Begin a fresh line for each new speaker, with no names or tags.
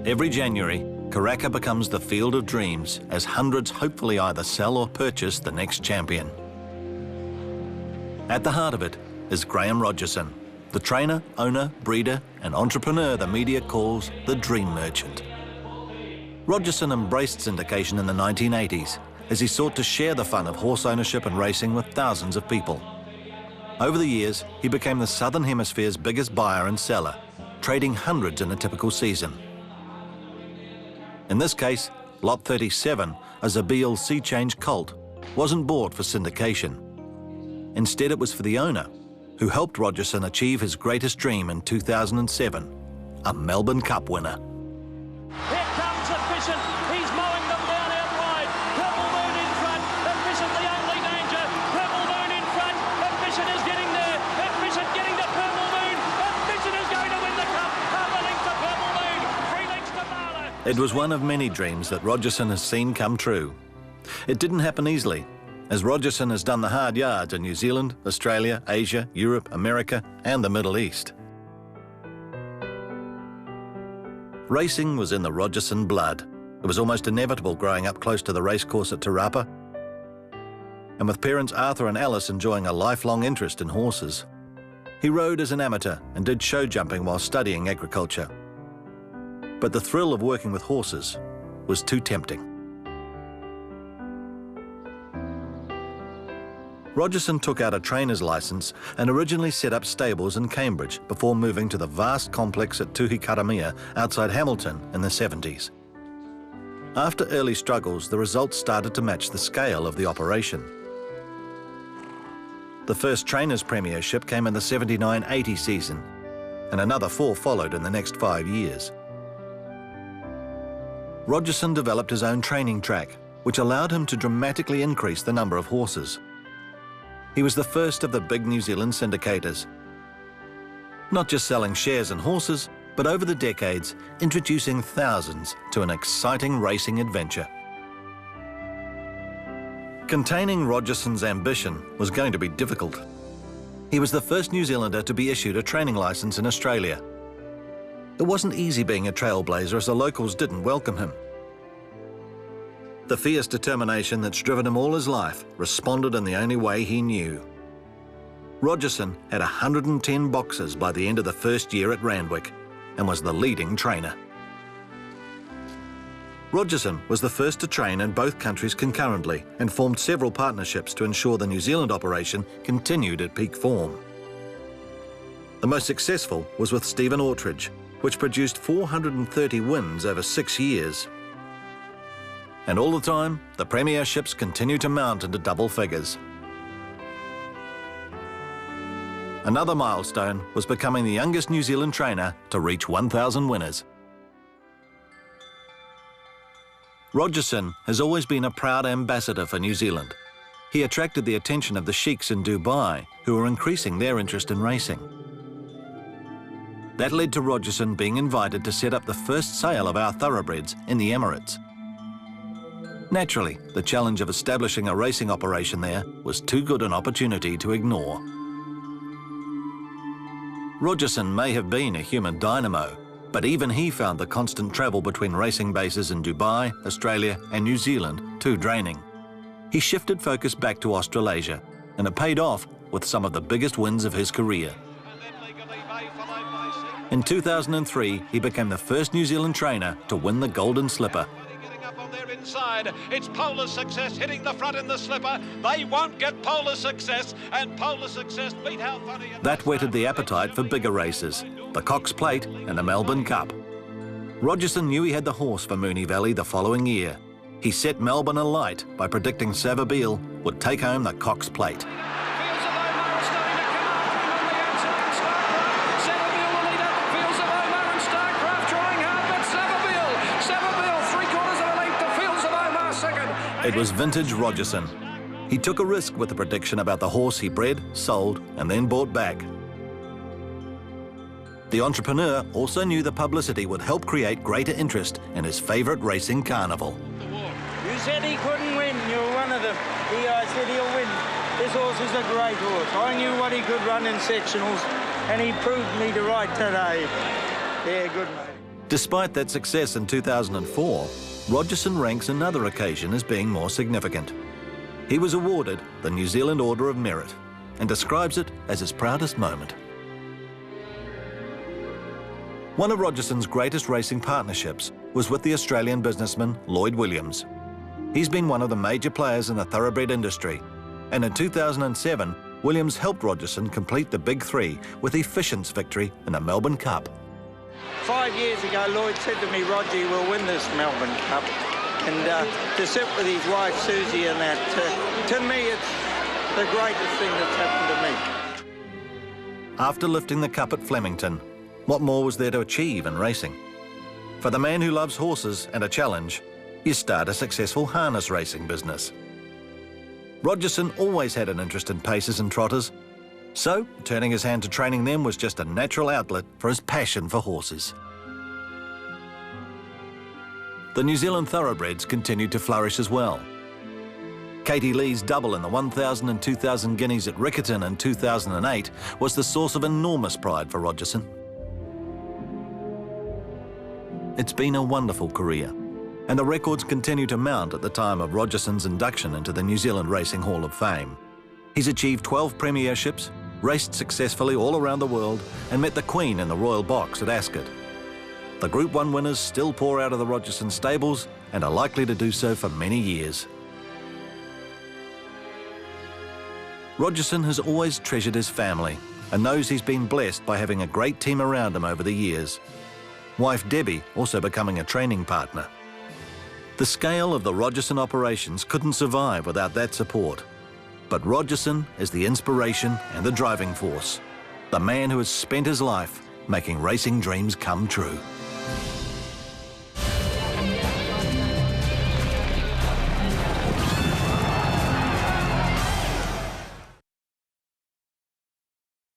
Every January, Karaka becomes the field of dreams as hundreds hopefully either sell or purchase the next champion. At the heart of it is Graeme Rogerson, the trainer, owner, breeder and entrepreneur the media calls the dream merchant. Rogerson embraced syndication in the 1980s as he sought to share the fun of horse ownership and racing with thousands of people. Over the years, he became the Southern Hemisphere's biggest buyer and seller, trading hundreds in a typical season. In this case, Lot 37, a Zabeel Sea Change colt, wasn't bought for syndication. Instead, it was for the owner, who helped Rogerson achieve his greatest dream in 2007, a Melbourne Cup winner.
Here comes Efficient. He's mowing them down out wide. Purple Moon in front. Efficient the only danger. Purple Moon in front. Efficient is getting there. Efficient getting to Purple Moon. Efficient is going to win the cup. Half a length to Purple Moon. 3 lengths to Marla.
It was one of many dreams that Rogerson has seen come true. It didn't happen easily, as Rogerson has done the hard yards in New Zealand, Australia, Asia, Europe, America and the Middle East. Racing was in the Rogerson blood. It was almost inevitable growing up close to the racecourse at Te Rapa, and with parents Arthur and Alice enjoying a lifelong interest in horses. He rode as an amateur and did show jumping while studying agriculture. But the thrill of working with horses was too tempting. Rogerson took out a trainer's license and originally set up stables in Cambridge before moving to the vast complex at Tuhikaramea outside Hamilton in the 70s. After early struggles, the results started to match the scale of the operation. The first trainer's premiership came in the 79-80 season, and another 4 followed in the next 5 years. Rogerson developed his own training track, which allowed him to dramatically increase the number of horses. He was the first of the big New Zealand syndicators, not just selling shares in horses, but over the decades, introducing thousands to an exciting racing adventure. Containing Rogerson's ambition was going to be difficult. He was the first New Zealander to be issued a training license in Australia. It wasn't easy being a trailblazer as the locals didn't welcome him. The fierce determination that's driven him all his life responded in the only way he knew. Rogerson had 110 boxes by the end of the first year at Randwick and was the leading trainer. Rogerson was the first to train in both countries concurrently and formed several partnerships to ensure the New Zealand operation continued at peak form. The most successful was with Stephen Ortridge, which produced 430 wins over 6 years. And all the time, the premierships continued to mount into double figures. Another milestone was becoming the youngest New Zealand trainer to reach 1,000 winners. Rogerson has always been a proud ambassador for New Zealand. He attracted the attention of the sheiks in Dubai, who were increasing their interest in racing. That led to Rogerson being invited to set up the first sale of our thoroughbreds in the Emirates. Naturally, the challenge of establishing a racing operation there was too good an opportunity to ignore. Rogerson may have been a human dynamo, but even he found the constant travel between racing bases in Dubai, Australia and New Zealand too draining. He shifted focus back to Australasia, and it paid off with some of the biggest wins of his career. In 2003, he became the first New Zealand trainer to win the Golden Slipper.
Inside, it's Polar Success hitting the front in the slipper. They won't get Polar Success, and Polar Success beat How Funny.
That whetted the appetite for bigger races, the Cox Plate and the Melbourne Cup. Rogerson knew he had the horse for Moonee Valley the following year. He set Melbourne alight by predicting Savabeel would take home the Cox Plate. It was vintage Rogerson. He took a risk with the prediction about the horse he bred, sold, and then bought back. The entrepreneur also knew the publicity would help create greater interest in his favourite racing carnival.
You said he couldn't win. You're one of them. I said he'll win. This horse is a great horse. I knew what he could run in sectionals, and he proved me to right today. Yeah, good mate.
Despite that success in 2004, Rogerson ranks another occasion as being more significant. He was awarded the New Zealand Order of Merit and describes it as his proudest moment. One of Rogerson's greatest racing partnerships was with the Australian businessman Lloyd Williams. He's been one of the major players in the thoroughbred industry, and in 2007, Williams helped Rogerson complete the Big Three with Efficient's victory in the Melbourne Cup.
5 years ago, Lloyd said to me, Rogie will win this Melbourne Cup. And to sit with his wife, Susie, and that, to me, it's the greatest thing that's happened to me.
After lifting the cup at Flemington, what more was there to achieve in racing? For the man who loves horses and a challenge, you start a successful harness racing business. Rogerson always had an interest in pacers and trotters, so turning his hand to training them was just a natural outlet for his passion for horses. The New Zealand thoroughbreds continued to flourish as well. Katie Lee's double in the 1,000 and 2,000 guineas at Riccarton in 2008 was the source of enormous pride for Rogerson. It's been a wonderful career, and the records continue to mount at the time of Rogerson's induction into the New Zealand Racing Hall of Fame. He's achieved 12 premierships, raced successfully all around the world, and met the Queen in the Royal Box at Ascot. The Group 1 winners still pour out of the Rogerson stables and are likely to do so for many years. Rogerson has always treasured his family and knows he's been blessed by having a great team around him over the years. Wife Debbie also becoming a training partner. The scale of the Rogerson operations couldn't survive without that support. But Rogerson is the inspiration and the driving force, the man who has spent his life making racing dreams come true.